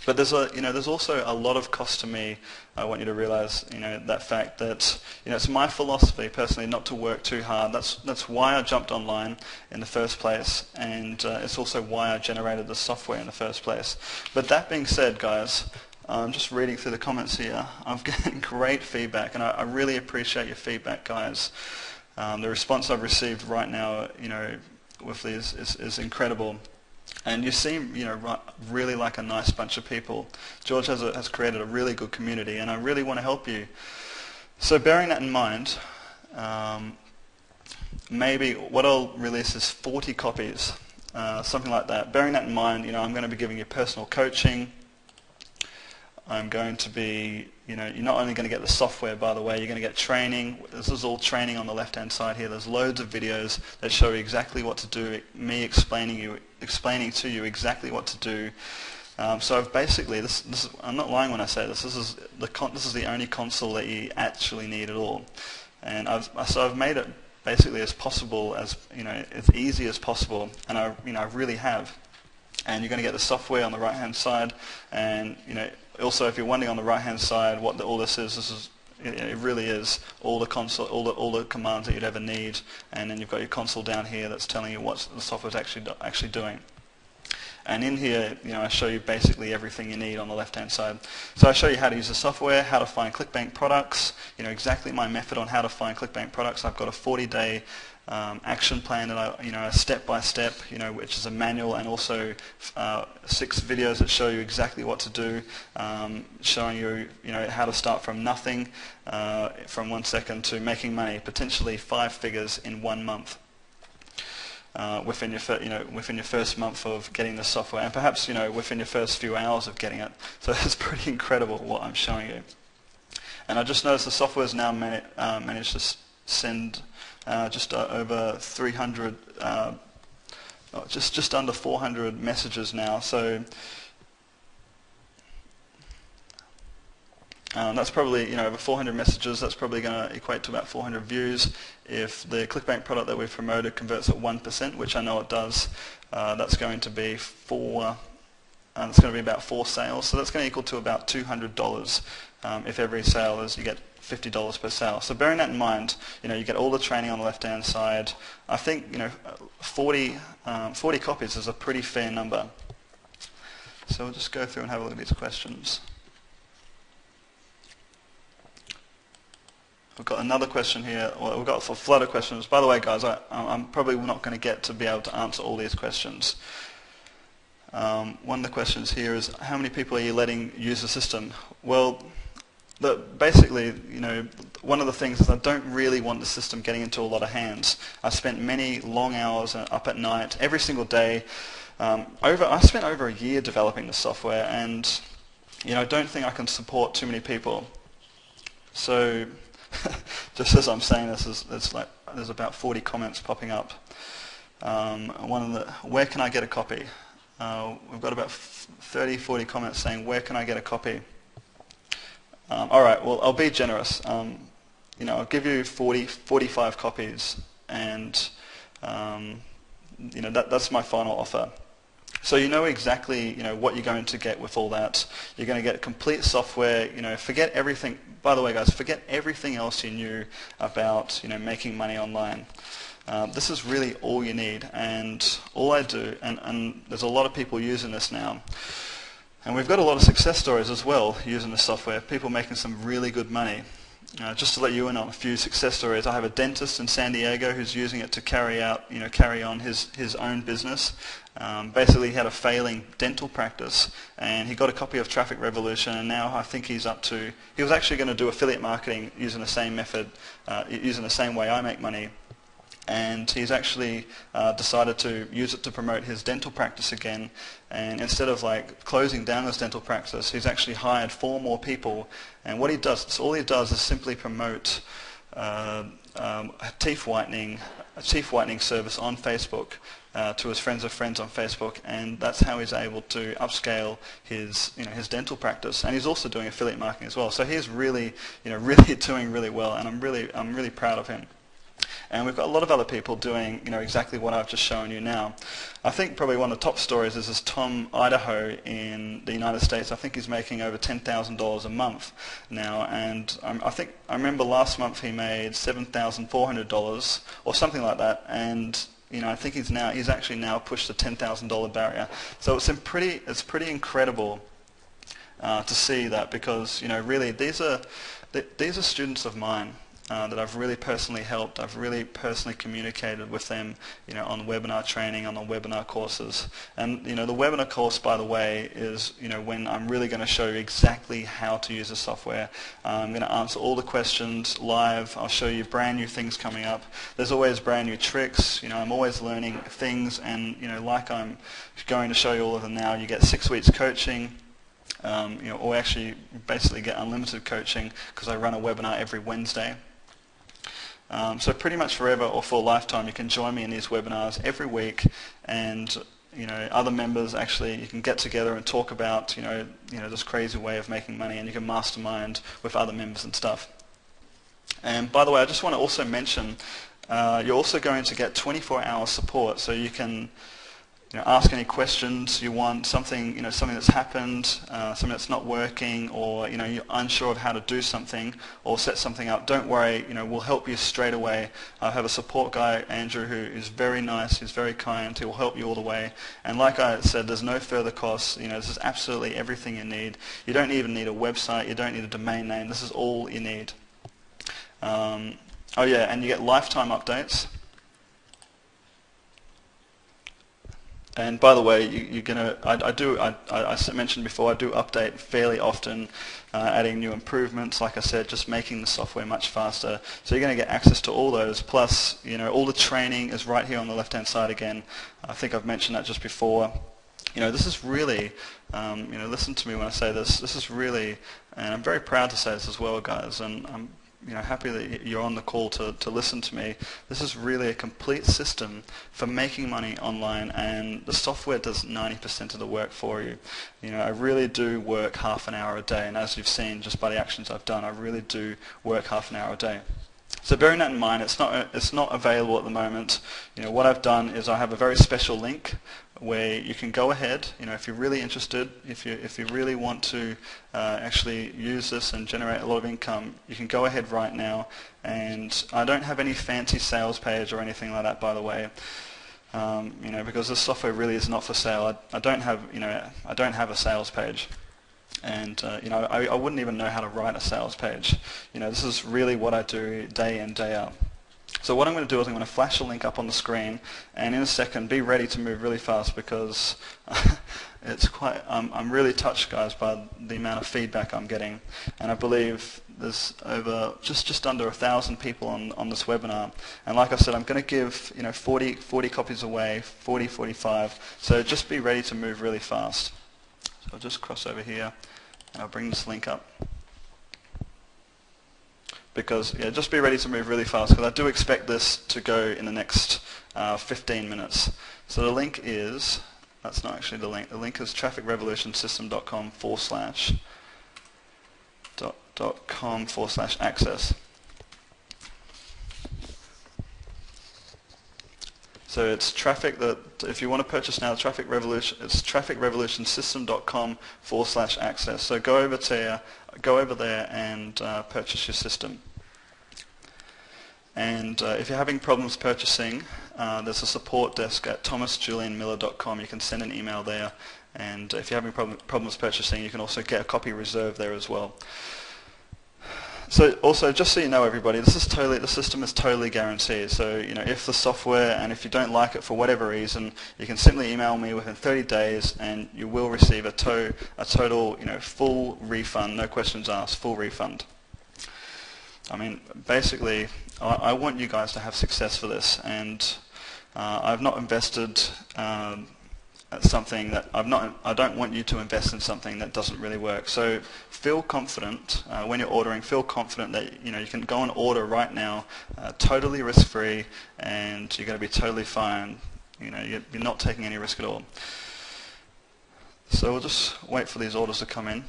But there's also a lot of cost to me. I want you to realize, that fact that, it's my philosophy personally not to work too hard. That's why I jumped online in the first place, and it's also why I generated the software in the first place. But that being said, guys, I'm just reading through the comments here. I'm getting great feedback, and I really appreciate your feedback, guys. The response I've received right now, with these is incredible. And you seem, really like a nice bunch of people. George has created a really good community, and I really want to help you. So bearing that in mind, maybe what I'll release is 40 copies, something like that. Bearing that in mind, I'm going to be giving you personal coaching. I'm going to be, you're not only going to get the software, by the way, you're going to get training. This is all training on the left-hand side here. There's loads of videos that show you exactly what to do, me explaining to you exactly what to do. So I've basically, I'm not lying when I say this. This is the only console that you actually need at all, and I've made it basically as possible as as easy as possible, and I really have. And you're going to get the software on the right-hand side, and also if you're wondering on the right-hand side what all this is, it really is all the console, all the commands that you'd ever need, and then you've got your console down here that's telling you what the software is actually doing. And in here, I show you basically everything you need on the left-hand side. So I show you how to use the software, how to find ClickBank products, exactly my method on how to find ClickBank products. I've got a 40-day action plan that I, step by step, which is a manual, and also 6 videos that show you exactly what to do, showing you, how to start from nothing, from 1 second to making money, potentially 5 figures in 1 month. Within your first month of getting the software, and perhaps within your first few hours of getting it. So it's pretty incredible what I'm showing you. And I just noticed the software has now managed to send just over 300, just under 400 messages now. So that's probably, over 400 messages. That's probably going to equate to about 400 views. If the ClickBank product that we've promoted converts at 1%, which I know it does, that's going to be it's going to be about 4 sales. So that's going to equal to about $200 if every sale is, you get $50 per sale. So bearing that in mind, you get all the training on the left-hand side. I think 40 copies is a pretty fair number. So we'll just go through and have a look at these questions. We've got another question here. Well, we've got a flood of questions. By the way, guys, I'm probably not going to be able to answer all these questions. One of the questions here is, how many people are you letting use the system? Well, basically, one of the things is I don't really want the system getting into a lot of hands. I spent many long hours up at night, every single day. I spent over a year developing the software, and I don't think I can support too many people. So just as I'm saying this, there's about 40 comments popping up. Where can I get a copy? We've got about 30, 40 comments saying, where can I get a copy? All right, well, I'll be generous. I'll give you 45 copies, and that's my final offer. So you know exactly what you're going to get with all that. You're going to get complete software. Forget everything. By the way, guys, forget everything else you knew about making money online. This is really all you need, and all I do, and there's a lot of people using this now. And we've got a lot of success stories as well using the software, people making some really good money. Just to let you in on a few success stories, I have a dentist in San Diego who's using it to carry on his own business. Basically, he had a failing dental practice, and he got a copy of Traffic Revolution, and now I think he was actually going to do affiliate marketing using the same method, using the same way I make money. And he's actually decided to use it to promote his dental practice again. And instead of closing down his dental practice, he's actually hired 4 more people. And what he does, all he does is simply promote a teeth whitening service on Facebook to his friends of friends on Facebook, and that's how he's able to upscale his dental practice. And he's also doing affiliate marketing as well. So he's really really doing really well, and I'm really proud of him. And we've got a lot of other people doing, exactly what I've just shown you now. I think probably one of the top stories is this Tom Idaho in the United States. I think he's making over $10,000 a month now, and I remember last month he made $7,400 or something like that, and I think he's actually now pushed the $10,000 barrier. So it's pretty incredible to see that, because really these are students of mine that I've really personally helped. I've really personally communicated with them, on webinar training, on the webinar courses. And the webinar course, by the way, is when I'm really going to show you exactly how to use the software. I'm going to answer all the questions live. I'll show you brand new things coming up. There's always brand new tricks. I'm always learning things, and like I'm going to show you all of them now. You get 6 weeks coaching. Or actually basically get unlimited coaching, because I run a webinar every Wednesday. So pretty much forever or for a lifetime, you can join me in these webinars every week, and other members, actually, you can get together and talk about this crazy way of making money, and you can mastermind with other members and stuff. And by the way, I just want to also mention, you're also going to get 24-hour support, so you can ask any questions you want, something that's happened, something that's not working, or you're unsure of how to do something or set something up. Don't worry, we'll help you straight away. I have a support guy, Andrew, who is very nice. He's very kind. He will help you all the way. And like I said, there's no further costs. This is absolutely everything you need. You don't even need a website. You don't need a domain name. This is all you need. Oh yeah, and you get lifetime updates. And by the way, I mentioned before, I do update fairly often, adding new improvements, like I said, just making the software much faster. So you're going to get access to all those, plus all the training is right here on the left-hand side again. I think I've mentioned that just before. This is really, listen to me when I say this, this is really, and I'm very proud to say this as well, guys, and I'm happy that you're on the call to listen to me. This is really a complete system for making money online, and the software does 90% of the work for you. I really do work half an hour a day, and as you've seen just by the actions I've done, I really do work half an hour a day. So bearing that in mind, it's not available at the moment. What I've done is I have a very special link where you can go ahead, if you're really interested, if you really want to actually use this and generate a lot of income, you can go ahead right now. And I don't have any fancy sales page or anything like that, by the way, because this software really is not for sale. I don't have a sales page. And I wouldn't even know how to write a sales page. This is really what I do day in, day out. So what I'm going to do is I'm going to flash a link up on the screen, and in a second, be ready to move really fast, because it's quite. I'm really touched, guys, by the amount of feedback I'm getting, and I believe there's over just under 1,000 people on this webinar. And like I said, I'm going to give 40 copies away, 45. So just be ready to move really fast. So I'll just cross over here, and I'll bring this link up. Because, just be ready to move really fast, because I do expect this to go in the next 15 minutes. So the link is, that's not actually the link is trafficrevolutionssystem.com/access. So it's traffic that, if you want to purchase now, it's trafficrevolutionssystem.com/access. So go over there and purchase your system. And if you're having problems purchasing, there's a support desk at thomasjulianmiller.com. You can send an email there. And if you're having problems purchasing, you can also get a copy reserved there as well. So also, just so you know, everybody, the system is totally guaranteed. So if the software, and if you don't like it for whatever reason, you can simply email me within 30 days, and you will receive a total full refund, no questions asked, full refund. I mean, basically, I want you guys to have success for this, and I've not invested something that I don't want you to invest in something that doesn't really work. So feel confident when you're ordering. Feel confident that you can go and order right now, totally risk-free, and you're going to be totally fine. You're not taking any risk at all. So we'll just wait for these orders to come in.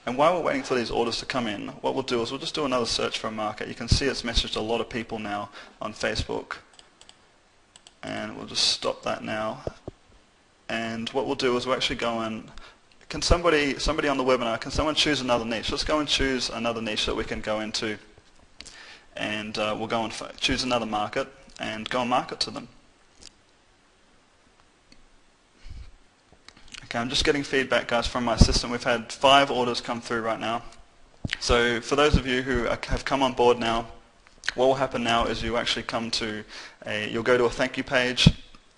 And And while we're waiting for these orders to come in, what we'll do is we'll just do another search for a market. You can see it's messaged a lot of people now on Facebook. And we'll just stop that now. And what we'll do is we'll actually go and, can somebody on the webinar, can someone choose another niche? Let's go and choose another niche that we can go into. And we'll go and choose another market and go and market to them. Okay, I'm just getting feedback, guys, from my system. We've had 5 orders come through right now. So for those of you who have come on board now, what will happen now is you actually come to you'll go to a thank you page,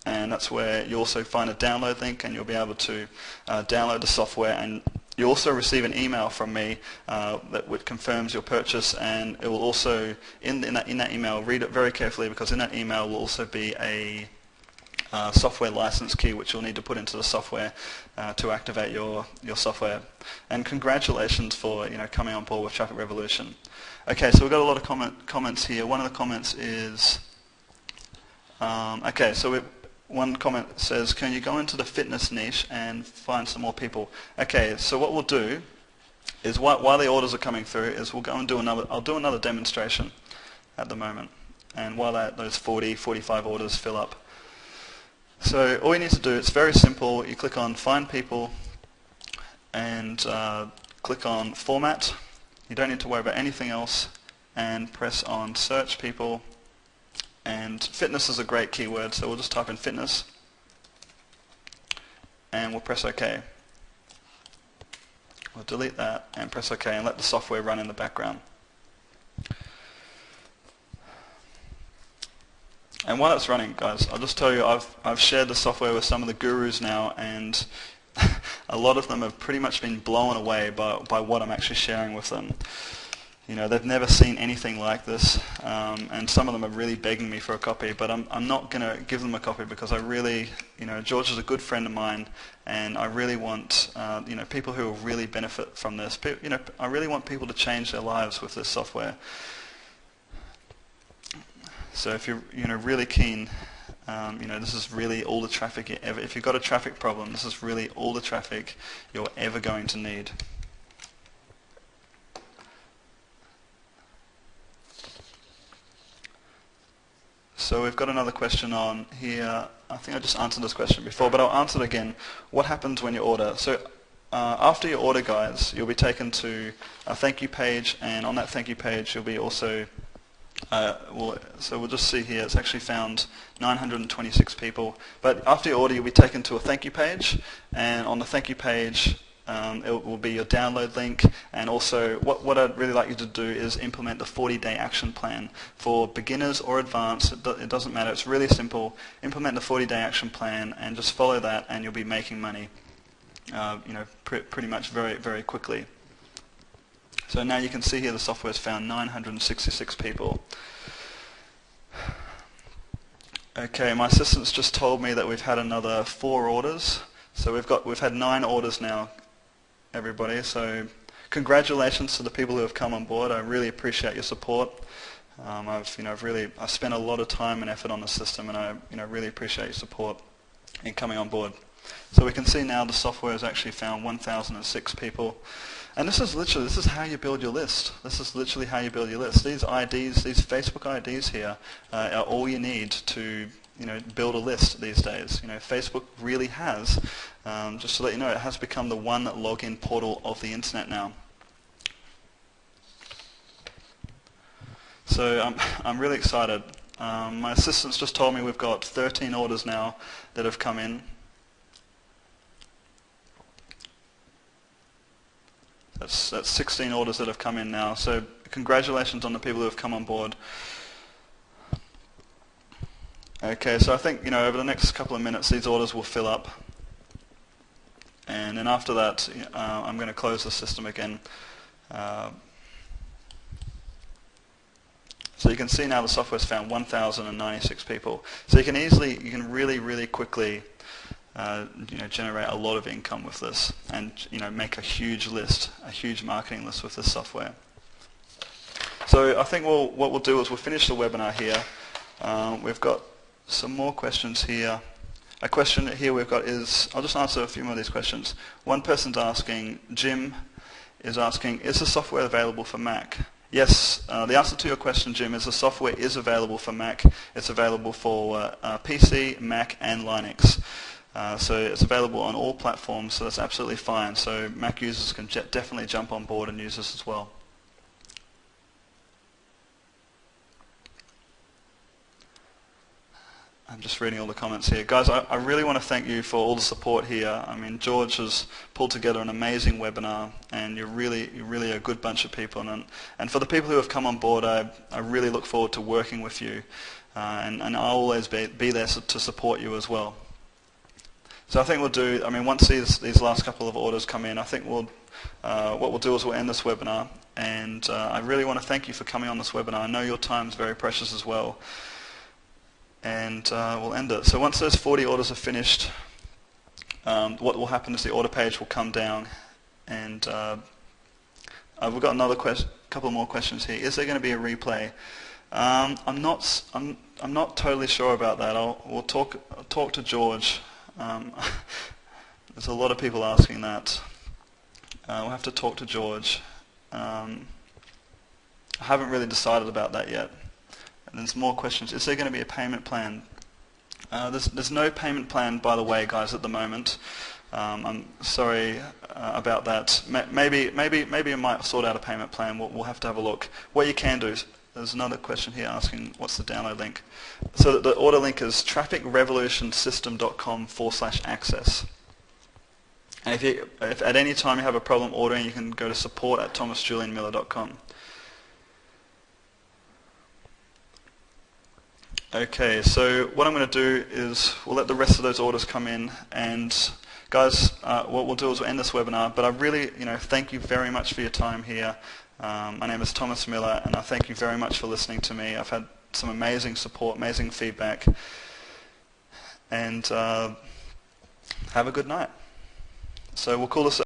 and that's where you'll also find a download link, and you'll be able to download the software, and you'll also receive an email from me that confirms your purchase, and it will also, in that email, read it very carefully, because in that email will also be a software license key which you'll need to put into the software to activate your software. And congratulations for coming on board with Traffic Revolution. Okay, so we've got a lot of comments here. One of the comments is, one comment says, can you go into the fitness niche and find some more people? Okay, so what we'll do is while the orders are coming through is we'll go and I'll do another demonstration at the moment. And while those 45 orders fill up. So all you need to do, it's very simple. You click on Find People and click on Format. You don't need to worry about anything else, and press on Search People. And fitness is a great keyword, so we'll just type in fitness and we'll press OK. We'll delete that and press OK and let the software run in the background. And while it's running, guys, I'll just tell you I've shared the software with some of the gurus now, and a lot of them have pretty much been blown away by what I'm actually sharing with them. They've never seen anything like this, and some of them are really begging me for a copy, but I'm not going to give them a copy, because I really, George is a good friend of mine, and I really want, people who will really benefit from this. I really want people to change their lives with this software. So if you're really keen, this is really all the traffic if you've got a traffic problem, this is really all the traffic you're ever going to need. So we've got another question on here. I think I just answered this question before, but I'll answer it again. What happens when you order? So after you order, guys, you'll be taken to a thank you page, and on that thank you page you'll be also so we'll just see here, it's actually found 926 people. But after you order, you'll be taken to a thank you page, and on the thank you page it will be your download link, and also what I'd really like you to do is implement the 40-day action plan for beginners or advanced. It doesn't matter, it's really simple. Implement the 40-day action plan and just follow that, and you'll be making money pretty much very, very quickly. So now you can see here the software has found 966 people. Okay, my assistant's just told me that we've had another 4 orders. So we've had 9 orders now, everybody. So congratulations to the people who have come on board. I really appreciate your support. I've spent a lot of time and effort on the system, and I really appreciate your support in coming on board. So we can see now the software has actually found 1,006 people. And this is how you build your list. This is literally how you build your list. These IDs, these Facebook IDs here, are all you need to build a list these days. Facebook really has, just to let you know, it has become the one login portal of the internet now. So I'm really excited. My assistant's just told me we've got 13 orders now that have come in. That's 16 orders that have come in now. So congratulations on the people who have come on board. Okay, so I think over the next couple of minutes these orders will fill up, and then after that I'm going to close the system again. So you can see now the software's found 1,096 people. So you can really quickly generate a lot of income with this, and make a huge list, a huge marketing list with this software. So I think what we'll do is we'll finish the webinar here. We've got some more questions here. A question here we've got is, I'll just answer a few more of these questions. One person's asking, Jim, is asking, is the software available for Mac? Yes, the answer to your question, Jim, is the software is available for Mac. It's available for PC, Mac, and Linux. So it's available on all platforms, so that's absolutely fine. So Mac users can definitely jump on board and use this as well. I'm just reading all the comments here. Guys, I really want to thank you for all the support here. I mean, George has pulled together an amazing webinar, and you're really a good bunch of people. And for the people who have come on board, I really look forward to working with you, and I'll always be there to support you as well. So I think we'll do, I mean, once these last couple of orders come in, I think what we'll do is we'll end this webinar, and I really want to thank you for coming on this webinar. I know your time is very precious as well. And we'll end it. So once those 40 orders are finished, what will happen is the order page will come down, and we've got another couple more questions here. Is there going to be a replay? I'm not totally sure about that. We'll talk to George. There's a lot of people asking that. We'll have to talk to George. I haven't really decided about that yet. And there's more questions. Is there going to be a payment plan? There's no payment plan, by the way, guys, at the moment. I'm sorry about that. Maybe I might sort out a payment plan. We'll have to have a look. What you can do, there's another question here asking what's the download link. So the order link is trafficrevolutionsystem.com/access. And if at any time you have a problem ordering, you can go to support@thomasjulianmiller.com. Okay, so what I'm going to do is we'll let the rest of those orders come in, and guys, what we'll do is we'll end this webinar. But I really, thank you very much for your time here. My name is Thomas Miller, and I thank you very much for listening to me. I've had some amazing support, amazing feedback, and have a good night. So we'll call this